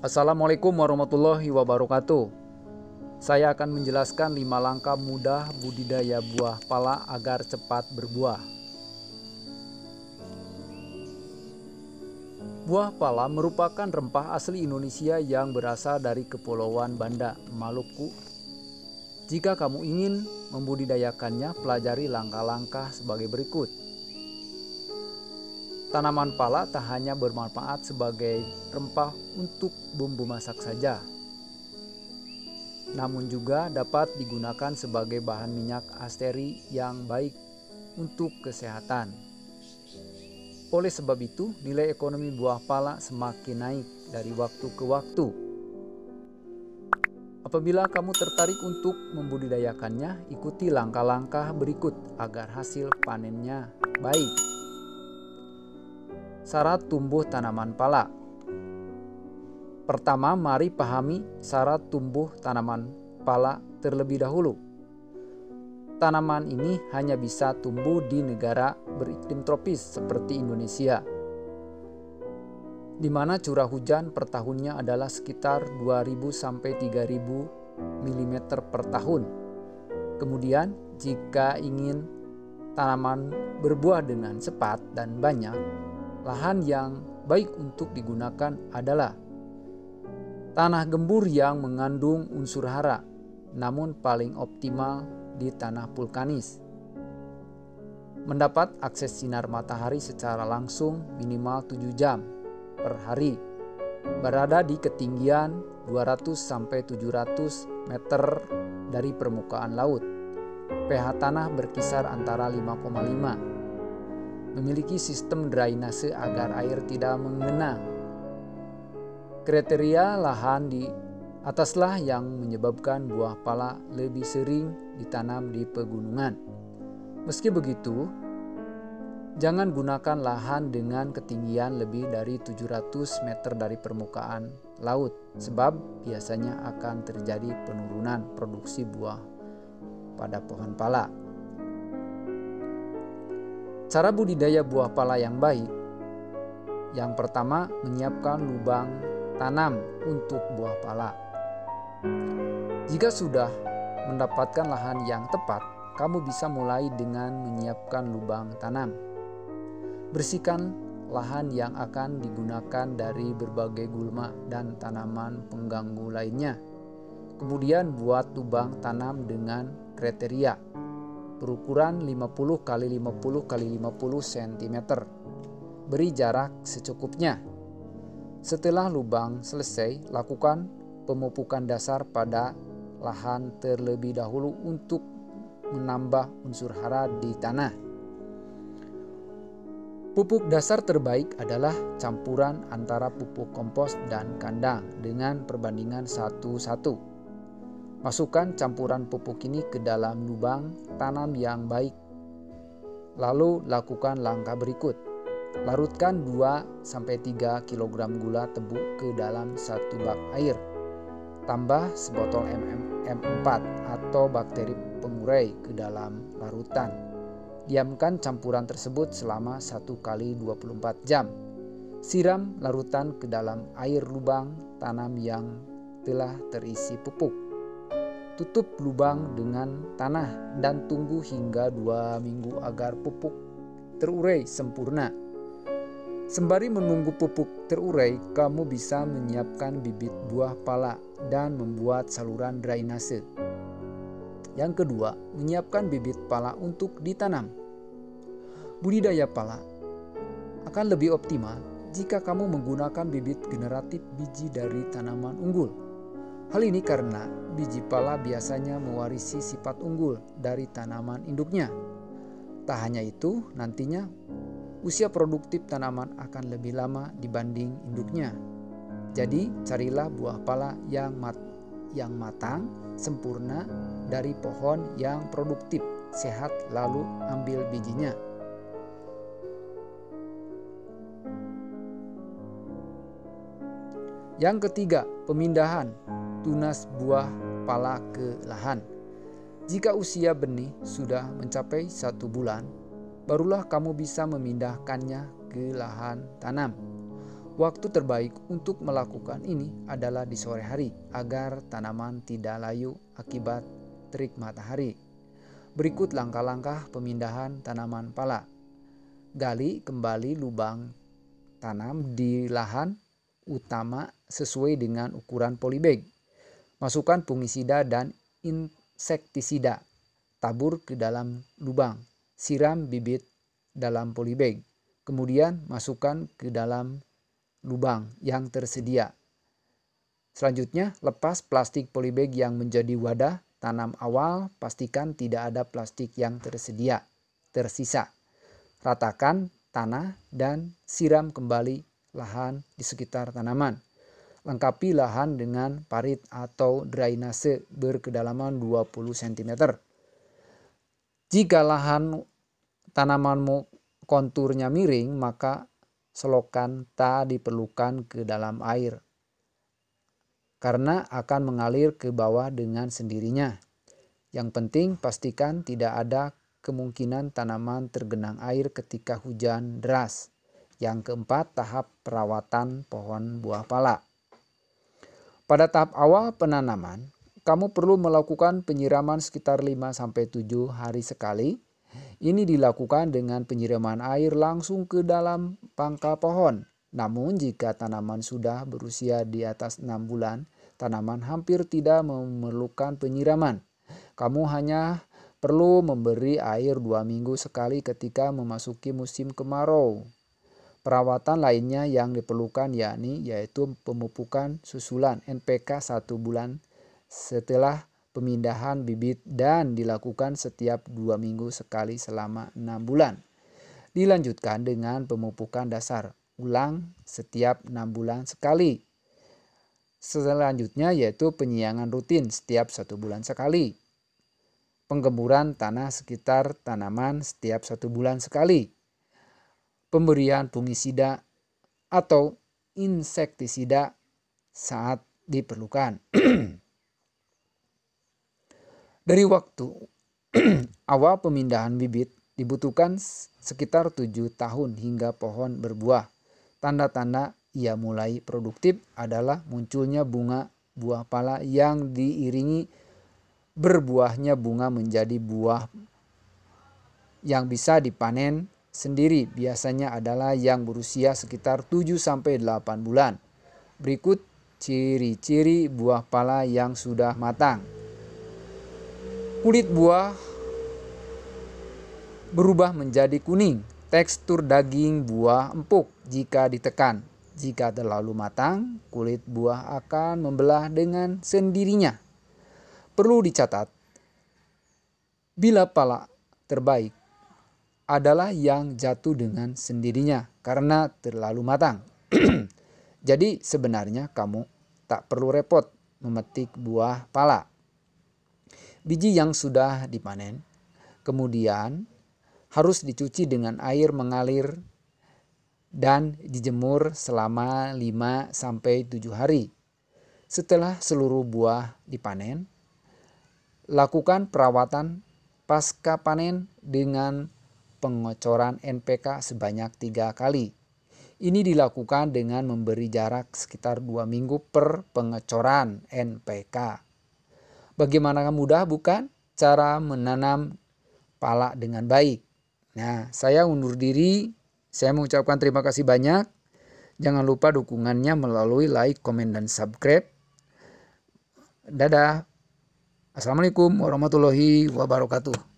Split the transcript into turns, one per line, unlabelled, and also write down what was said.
Assalamualaikum warahmatullahi wabarakatuh. Saya akan menjelaskan 5 langkah mudah budidaya buah pala agar cepat berbuah. Buah pala merupakan rempah asli Indonesia yang berasal dari Kepulauan Banda, Maluku. Jika kamu ingin membudidayakannya, pelajari langkah-langkah sebagai berikut. Tanaman pala tak hanya bermanfaat sebagai rempah untuk bumbu masak saja, namun juga dapat digunakan sebagai bahan minyak asteri yang baik untuk kesehatan. Oleh sebab itu, nilai ekonomi buah pala semakin naik dari waktu ke waktu. Apabila kamu tertarik untuk membudidayakannya, ikuti langkah-langkah berikut agar hasil panennya baik. Syarat tumbuh tanaman pala. Pertama, mari pahami syarat tumbuh tanaman pala terlebih dahulu. Tanaman ini hanya bisa tumbuh di negara beriklim tropis seperti Indonesia, di mana curah hujan per tahunnya adalah sekitar 2.000 sampai 3.000 mm per tahun. Kemudian, jika ingin tanaman berbuah dengan cepat dan banyak, lahan yang baik untuk digunakan adalah tanah gembur yang mengandung unsur hara, namun paling optimal di tanah vulkanis. Mendapat akses sinar matahari secara langsung minimal 7 jam per hari. Berada di ketinggian 200 sampai 700 meter dari permukaan laut. pH tanah berkisar antara 5,5. Memiliki sistem drainase agar air tidak mengenang. Kriteria lahan di ataslah yang menyebabkan buah pala lebih sering ditanam di pegunungan. Meski begitu, jangan gunakan lahan dengan ketinggian lebih dari 700 meter dari permukaan laut, sebab biasanya akan terjadi penurunan produksi buah pada pohon pala. Cara budidaya buah pala yang baik. Yang pertama, menyiapkan lubang tanam untuk buah pala. Jika sudah mendapatkan lahan yang tepat, kamu bisa mulai dengan menyiapkan lubang tanam. Bersihkan lahan yang akan digunakan dari berbagai gulma dan tanaman pengganggu lainnya. Kemudian buat lubang tanam dengan kriteria berukuran 50 x 50 x 50 cm. Beri jarak secukupnya. Setelah lubang selesai, lakukan pemupukan dasar pada lahan terlebih dahulu untuk menambah unsur hara di tanah. Pupuk dasar terbaik adalah campuran antara pupuk kompos dan kandang dengan perbandingan 1:1. Masukkan campuran pupuk ini ke dalam lubang tanam yang baik. Lalu lakukan langkah berikut. Larutkan 2-3 kg gula tebu ke dalam 1 bak air. Tambah sebotol M4 atau bakteri pengurai ke dalam larutan. Diamkan campuran tersebut selama 1 kali 24 jam. Siram larutan ke dalam air lubang tanam yang telah terisi pupuk. Tutup lubang dengan tanah dan tunggu hingga 2 minggu agar pupuk terurai sempurna. Sembari menunggu pupuk terurai, kamu bisa menyiapkan bibit buah pala dan membuat saluran drainase. Yang kedua, menyiapkan bibit pala untuk ditanam. Budidaya pala akan lebih optimal jika kamu menggunakan bibit generatif biji dari tanaman unggul. Hal ini karena biji pala biasanya mewarisi sifat unggul dari tanaman induknya. Tak hanya itu, nantinya usia produktif tanaman akan lebih lama dibanding induknya. Jadi, carilah buah pala yang matang, sempurna dari pohon yang produktif, sehat, lalu ambil bijinya. Yang ketiga, pemindahan tunas buah pala ke lahan. Jika usia benih sudah mencapai 1 bulan, barulah kamu bisa memindahkannya ke lahan tanam. Waktu terbaik untuk melakukan ini adalah di sore hari agar tanaman tidak layu akibat terik matahari. Berikut langkah-langkah pemindahan tanaman pala. Gali kembali lubang tanam di lahan utama sesuai dengan ukuran polybag. Masukkan fungisida dan insektisida. Tabur ke dalam lubang. Siram bibit dalam polybag. Kemudian masukkan ke dalam lubang yang tersedia. Selanjutnya, lepas plastik polybag yang menjadi wadah tanam awal, pastikan tidak ada plastik yang tersisa. Ratakan tanah dan siram kembali lahan di sekitar tanaman. Lengkapi lahan dengan parit atau drainase berkedalaman 20 cm. Jika lahan tanamanmu konturnya miring, maka selokan tak diperlukan ke dalam air karena akan mengalir ke bawah dengan sendirinya. Yang penting pastikan tidak ada kemungkinan tanaman tergenang air ketika hujan deras. Yang keempat, tahap perawatan pohon buah pala. Pada tahap awal penanaman, kamu perlu melakukan penyiraman sekitar 5-7 hari sekali. Ini dilakukan dengan penyiraman air langsung ke dalam pangkal pohon. Namun jika tanaman sudah berusia di atas 6 bulan, tanaman hampir tidak memerlukan penyiraman. Kamu hanya perlu memberi air 2 minggu sekali ketika memasuki musim kemarau. Perawatan lainnya yang diperlukan yaitu pemupukan susulan NPK 1 bulan setelah pemindahan bibit dan dilakukan setiap 2 minggu sekali selama 6 bulan. Dilanjutkan dengan pemupukan dasar, ulang setiap 6 bulan sekali. Selanjutnya yaitu penyiangan rutin setiap 1 bulan sekali. Penggemburan tanah sekitar tanaman setiap 1 bulan sekali. Pemberian fungisida atau insektisida saat diperlukan. Dari waktu awal pemindahan bibit dibutuhkan sekitar 7 tahun hingga pohon berbuah. Tanda-tanda ia mulai produktif adalah munculnya bunga buah pala yang diiringi berbuahnya bunga menjadi buah yang bisa dipanen sendiri. Biasanya adalah yang berusia sekitar 7-8 bulan. Berikut ciri-ciri buah pala yang sudah matang. Kulit buah berubah menjadi kuning. Tekstur daging buah empuk jika ditekan. Jika terlalu matang, kulit buah akan membelah dengan sendirinya. Perlu dicatat, bila pala terbaik adalah yang jatuh dengan sendirinya karena terlalu matang. Jadi sebenarnya kamu tak perlu repot memetik buah pala. Biji yang sudah dipanen kemudian harus dicuci dengan air mengalir dan dijemur selama 5-7 hari. Setelah seluruh buah dipanen, lakukan perawatan pasca panen dengan pengocoran NPK sebanyak 3 kali. Ini dilakukan dengan memberi jarak sekitar 2 minggu per pengecoran NPK. Bagaimana mudah bukan cara menanam pala dengan baik? Nah, saya undur diri. Saya mengucapkan terima kasih banyak. Jangan lupa dukungannya melalui like, komen, dan subscribe. Dadah. Assalamualaikum warahmatullahi wabarakatuh.